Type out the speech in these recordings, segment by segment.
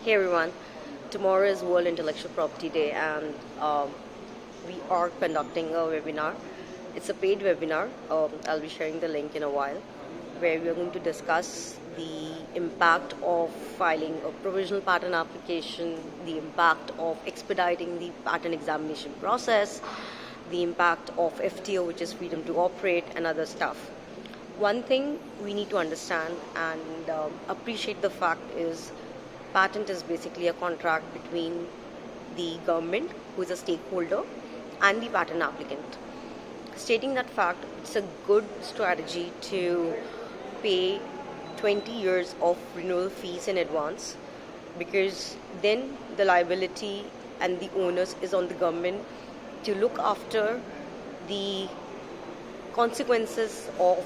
Hey everyone, tomorrow is World Intellectual Property Day and we are conducting a webinar. It's a paid webinar. I'll be sharing the link in a while where we are going to discuss the impact of filing a provisional patent application, the impact of expediting the patent examination process, the impact of FTO, which is freedom to operate, and other stuff. One thing we need to understand and appreciate the fact is patent is basically a contract between the government, who is a stakeholder, and the patent applicant. Stating that fact, it's a good strategy to pay 20 years of renewal fees in advance because then the liability and the onus is on the government to look after the consequences of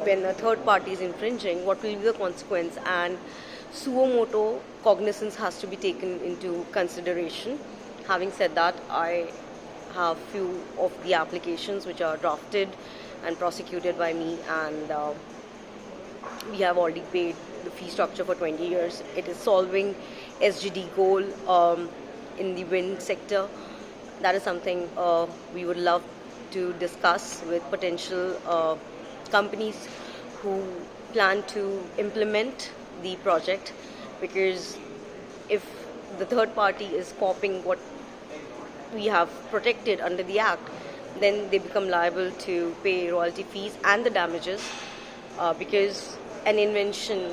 when a third party is infringing, what will be the consequence, and suo moto cognizance has to be taken into consideration. Having said that, I have few of the applications which are drafted and prosecuted by me, and we have already paid the fee structure for 20 years. It is solving SGD goal in the wind sector. That is something we would love to discuss with potential companies who plan to implement the project, because if the third party is copying what we have protected under the act, then they become liable to pay royalty fees and the damages because an invention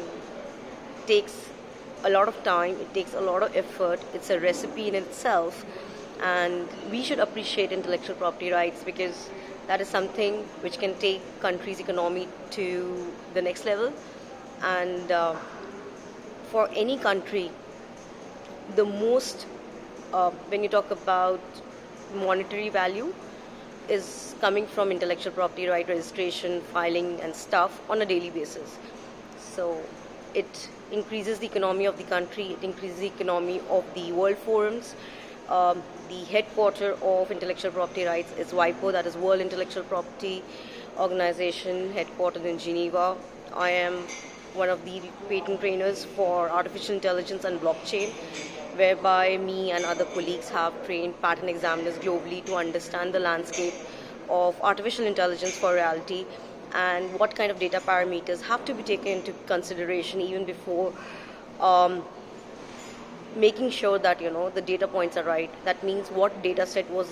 takes a lot of time, it takes a lot of effort, it's a recipe in itself, and we should appreciate intellectual property rights because that is something which can take country's economy to the next level. And for any country, the most, when you talk about monetary value, is coming from intellectual property right registration, filing, and stuff on a daily basis. So it increases the economy of the country, it increases the economy of the world forums. The headquarter of intellectual property rights is WIPO, that is World Intellectual Property Organization, headquartered in Geneva. I am one of the patent trainers for artificial intelligence and blockchain, whereby me and other colleagues have trained patent examiners globally to understand the landscape of artificial intelligence for reality and what kind of data parameters have to be taken into consideration even before making sure that the data points are right. That means what data set was